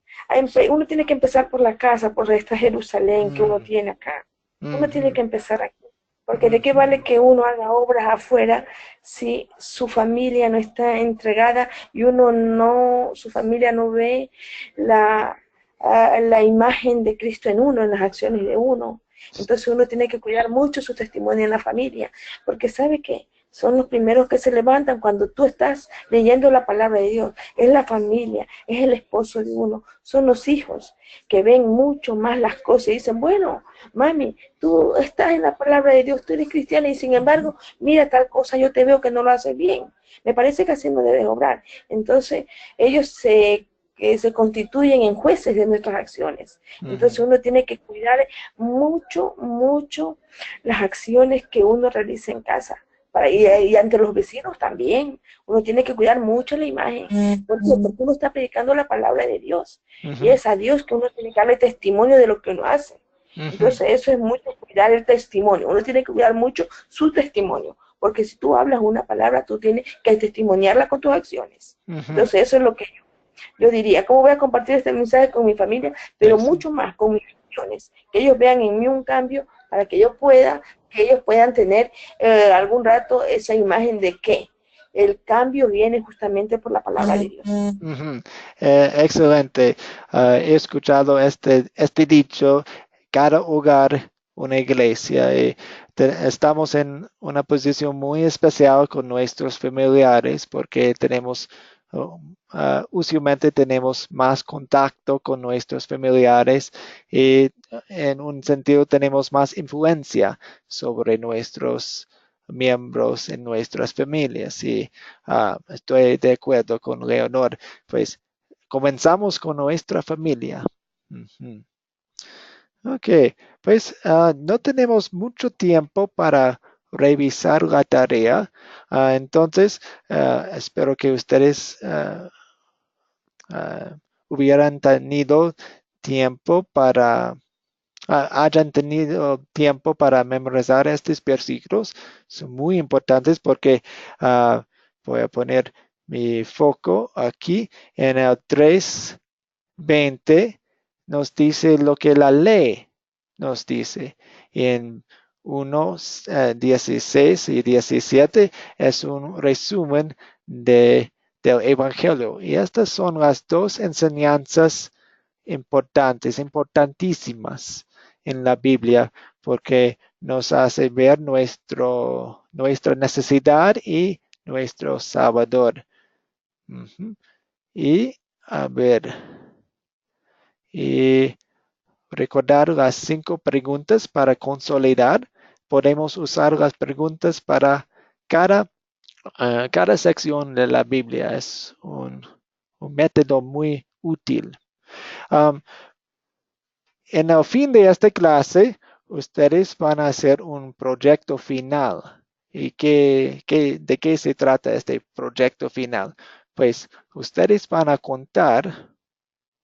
uno tiene que empezar por la casa, por esta Jerusalén que uno Mm, tiene acá. Uno tiene ujú, que empezar aquí, porque de qué ujú, vale que uno haga obras afuera si su familia no está entregada y su familia no ve la, la imagen de Cristo en uno, en las acciones de uno. Entonces uno tiene que cuidar mucho su testimonio en la familia, porque sabe que son los primeros que se levantan cuando tú estás leyendo la palabra de Dios. Es la familia, es el esposo de uno, son los hijos que ven mucho más las cosas y dicen, bueno, mami, tú estás en la palabra de Dios, tú eres cristiana y sin embargo, mira tal cosa, yo te veo que no lo haces bien. Me parece que así no debes obrar. Entonces, ellos que se constituyen en jueces de nuestras acciones. Entonces ujú, uno tiene que cuidar mucho, mucho las acciones que uno realiza en casa. Y ante los vecinos también. Uno tiene que cuidar mucho la imagen. ¿Por qué? Porque uno está predicando la palabra de Dios. Y ujú, es a Dios que uno tiene que darle testimonio de lo que uno hace. ujú, Entonces eso es mucho cuidar el testimonio. Uno tiene que cuidar mucho su testimonio. Porque si tú hablas una palabra, tú tienes que testimoniarla con tus acciones. ujú. Entonces eso es lo que yo diría, ¿cómo voy a compartir este mensaje con mi familia? Pero Excel- mucho más con mis acciones, que ellos vean en mí un cambio para que que ellos puedan tener algún rato esa imagen de que el cambio viene justamente por la palabra de Dios. Ujú. Excelente. He escuchado este dicho, cada hogar una iglesia. Y estamos en una posición muy especial con nuestros familiares porque usualmente tenemos más contacto con nuestros familiares y en un sentido tenemos más influencia sobre nuestros miembros en nuestras familias. Y estoy de acuerdo con Leonor. Pues comenzamos con nuestra familia. Ujú. Ok, pues no tenemos mucho tiempo para revisar la tarea. Entonces, espero que ustedes ah, hubieran tenido tiempo hayan tenido tiempo para memorizar estos versículos. Son muy importantes porque voy a poner mi foco aquí en el 3:20. Nos dice lo que la ley nos dice. En 1:16 y 17 es un resumen del Evangelio. Y estas son las dos enseñanzas importantes, importantísimas en la Biblia, porque nos hace ver nuestra necesidad y nuestro Salvador. Ujú. Y a ver, y recordar las 5 preguntas para consolidar. Podemos usar las preguntas para cada sección de la Biblia. Es un método muy útil. Um, en el fin de esta clase, ustedes van a hacer un proyecto final. ¿Y de qué se trata este proyecto final? Pues ustedes van a contar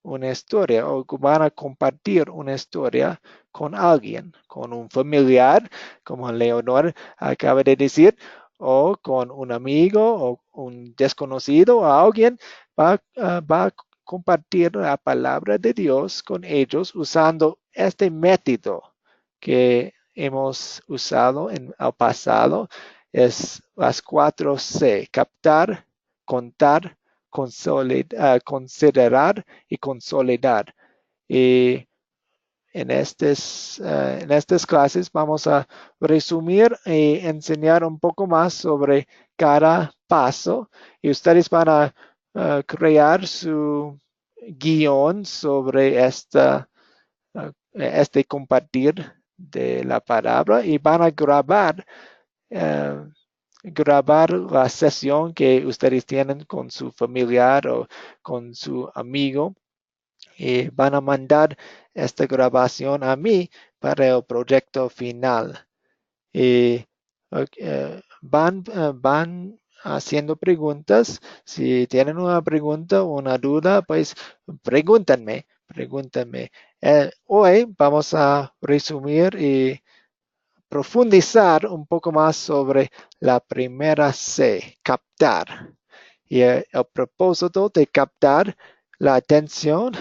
una historia o van a compartir una historia con alguien, con un familiar, como Leonor acaba de decir, o con un amigo o un desconocido o alguien va a compartir la palabra de Dios con ellos usando este método que hemos usado en el pasado. Es las 4C: captar, contar, considerar y consolidar. Y en estas clases vamos a resumir y enseñar un poco más sobre cada paso, y ustedes van a crear su guión sobre este compartir de la palabra, y van a eh, grabar la sesión que ustedes tienen con su familiar o con su amigo, y van a mandar esta grabación a mí para el proyecto final. Y van haciendo preguntas. Si tienen una pregunta o una duda, pues pregúntenme. Hoy vamos a resumir y profundizar un poco más sobre la primera C: captar. Y el propósito de captar la atención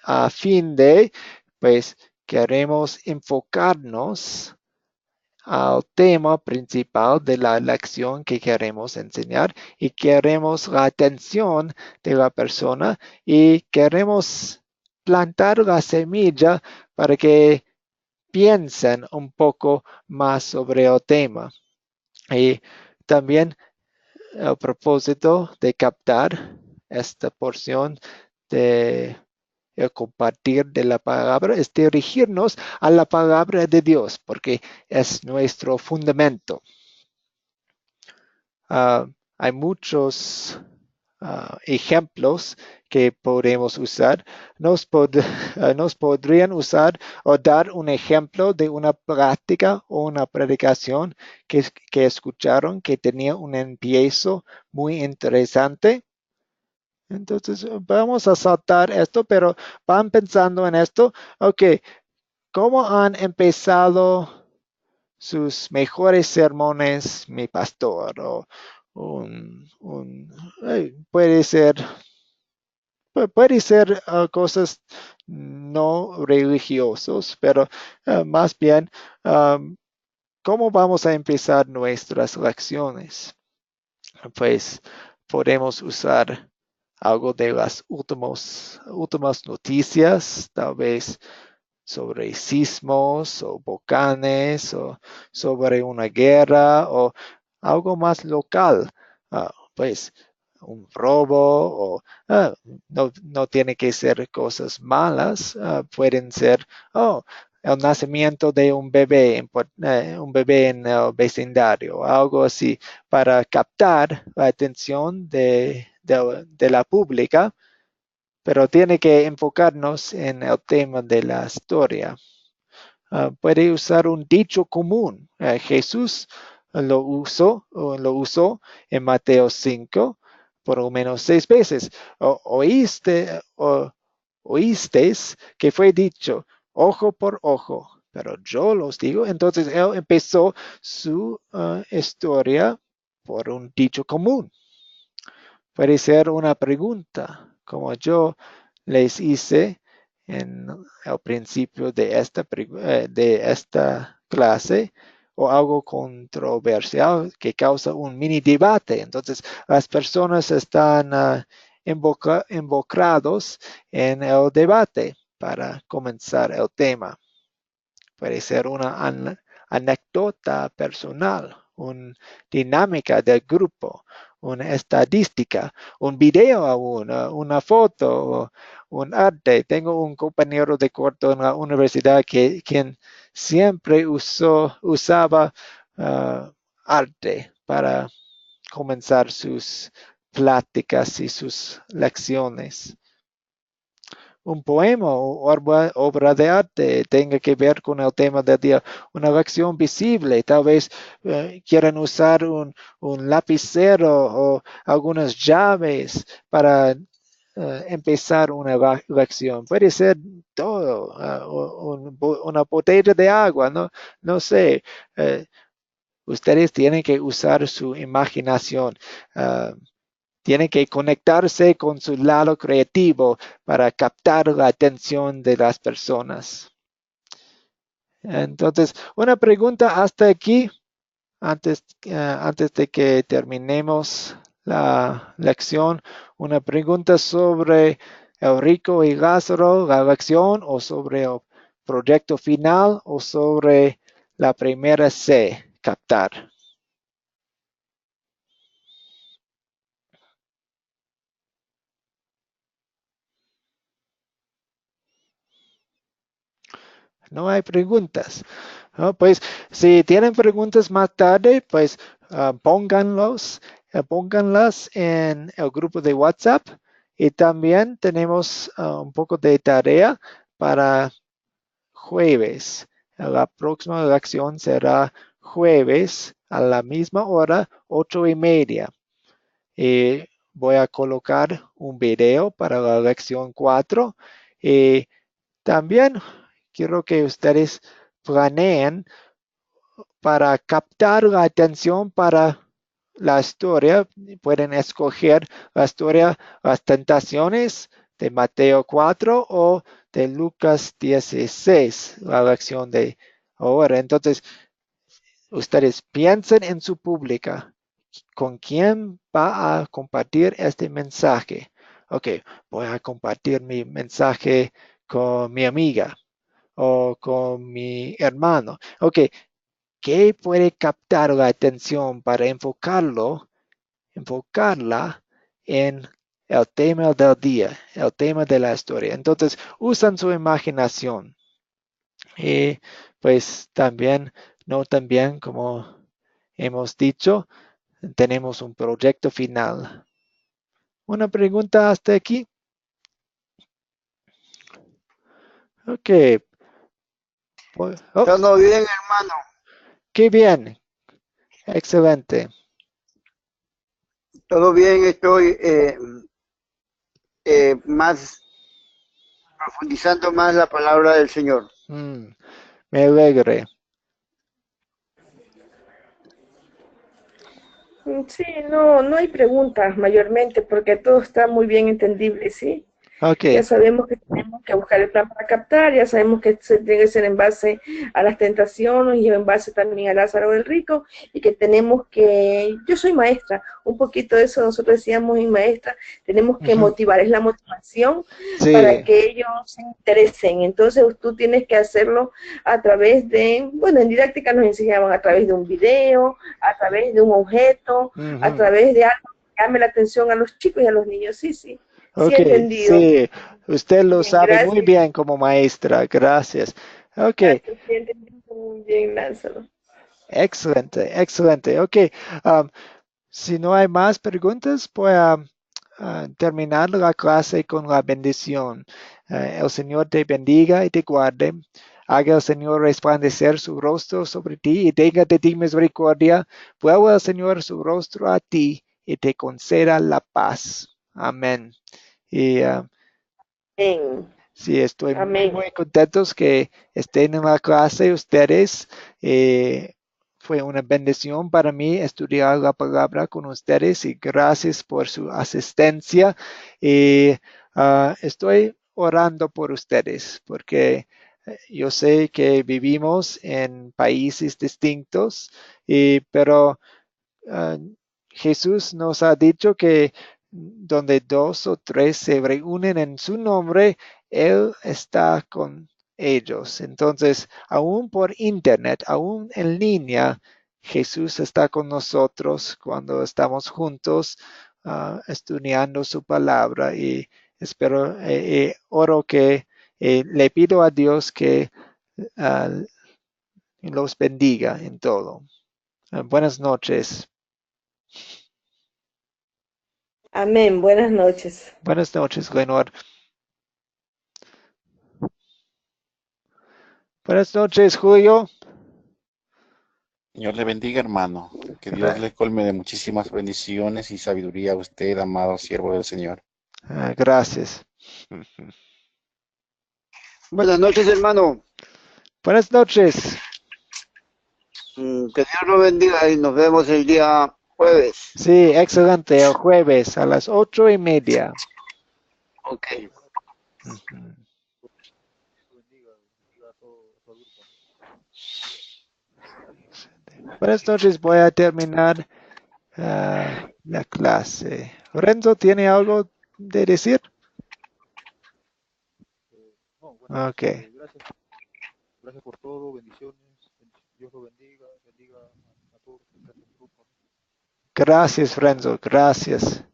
a fin de, pues, queremos enfocarnos al tema principal de la lección que queremos enseñar, y queremos la atención de la persona, y queremos plantar la semilla para que piensen un poco más sobre el tema. Y también el propósito de captar esta porción de el compartir de la palabra es dirigirnos a la palabra de Dios, porque es nuestro fundamento. Hay muchos ejemplos que podemos usar. Nos podrían usar o dar un ejemplo de una práctica o una predicación que escucharon que tenía un empiezo muy interesante. Entonces, vamos a saltar esto, pero van pensando en esto. Ok, ¿cómo han empezado sus mejores sermones mi pastor? O puede ser, puede ser cosas no religiosos, pero más bien, ¿cómo vamos a empezar nuestras lecciones? Pues podemos usar algo de las últimas noticias, tal vez sobre sismos o volcanes, o sobre una guerra, o algo más local, pues un robo, o no tiene que ser cosas malas, pueden ser, el nacimiento de un bebé en el vecindario, algo así, para captar la atención de la pública, pero tiene que enfocarnos en el tema de la historia. Puede usar un dicho común. Jesús lo usó en Mateo 5 por lo menos 6 veces. Oísteis que fue dicho, ojo por ojo, pero yo los digo. Entonces él empezó su historia por un dicho común. Puede ser una pregunta, como yo les hice en el principio de esta clase, o algo controversial que causa un mini debate. Entonces, las personas están involucrados en el debate para comenzar el tema. Puede ser una anécdota personal, una dinámica del grupo, una estadística, un video aún, una foto, o un arte. Tengo un compañero de corto en la universidad quien siempre usaba arte para comenzar sus pláticas y sus lecciones. Un poema o obra de arte tenga que ver con el tema del día, una lección visible, tal vez quieran usar un lapicero o algunas llaves para empezar una lección. Puede ser todo, una botella de agua, no sé. Ustedes tienen que usar su imaginación. Uh, Tienen que conectarse con su lado creativo para captar la atención de las personas. Entonces, una pregunta hasta aquí, antes de que terminemos la lección, una pregunta sobre el rico y Lázaro, la lección, o sobre el proyecto final, o sobre la primera C, captar. No hay preguntas. ¿No? Pues si tienen preguntas más tarde, pues pónganlas en el grupo de WhatsApp. Y también tenemos un poco de tarea para jueves. La próxima lección será jueves a la misma hora, 8:30. Y voy a colocar un video para la lección 4. Y también quiero que ustedes planeen para captar la atención para la historia. Pueden escoger la historia, las tentaciones de Mateo 4 o de Lucas 16, la lección de ahora. Entonces, ustedes piensen en su pública. ¿Con quién va a compartir este mensaje? Ok, voy a compartir mi mensaje con mi amiga o con mi hermano. Ok, ¿qué puede captar la atención para enfocarla en el tema del día, el tema de la historia? Entonces, usan su imaginación. Y pues también, no también, como hemos dicho, tenemos un proyecto final. ¿Una pregunta hasta aquí? Ok. Todo bien, hermano. Qué bien. Excelente. Todo bien, estoy más profundizando más la palabra del Señor. Me alegre. Sí, no hay preguntas mayormente porque todo está muy bien entendible, ¿sí? Ok. Ya sabemos que tenemos que buscar el plan para captar, ya sabemos que se tiene que ser en base a las tentaciones y en base también a Lázaro el Rico, y que tenemos que, yo soy maestra, un poquito de eso nosotros decíamos en maestra, tenemos que motivar, es la motivación para Sí. que ellos se interesen. Entonces tú tienes que hacerlo a través de, bueno, en didáctica nos enseñaban a través de un video, a través de un objeto, a través de algo que llame la atención a los chicos y a los niños. Sí Ok, entendido. sí, usted lo Bien, sabe muy gracias. bien como maestra, gracias. Ok, Gracias, sí, entendí muy bien, Lázaro. excelente, excelente. Ok, si no hay más preguntas, voy a terminar la clase con la bendición. El Señor te bendiga y te guarde. Haga el Señor resplandecer su rostro sobre ti y tenga de ti misericordia. Vuelva el Señor su rostro a ti y te conceda la paz. Amén. Y Amén. sí, estoy muy, Amén. muy contentos que estén en la clase ustedes. Fue una bendición para mí estudiar la palabra con ustedes y gracias por su asistencia. Y estoy orando por ustedes porque yo sé que vivimos en países distintos, pero ah, Jesús nos ha dicho que donde dos o tres se reúnen en su nombre, Él está con ellos. Entonces, aún por internet, aún en línea, Jesús está con nosotros cuando estamos juntos estudiando su palabra y espero, oro que le pido a Dios que ah, los bendiga en todo. Buenas noches. Amén. Buenas noches. Buenas noches, Glenor. Buenas noches, Julio. Señor le bendiga, hermano. Que Dios le colme de muchísimas bendiciones y sabiduría a usted, amado siervo del Señor. Gracias. Buenas noches, hermano. Buenas noches. Que Dios lo bendiga y nos vemos el día jueves. Sí, excelente. El jueves a las 8:30. Ok. Ujú. bendiga a todo el grupo. Buenas noches. Voy a terminar la clase. Renzo, ¿tiene algo de decir? No, bueno, Ok. gracias por todo, bendiciones, Dios lo bendiga, bendiga a todos los que están en el grupo. Gracias, Renzo. Gracias.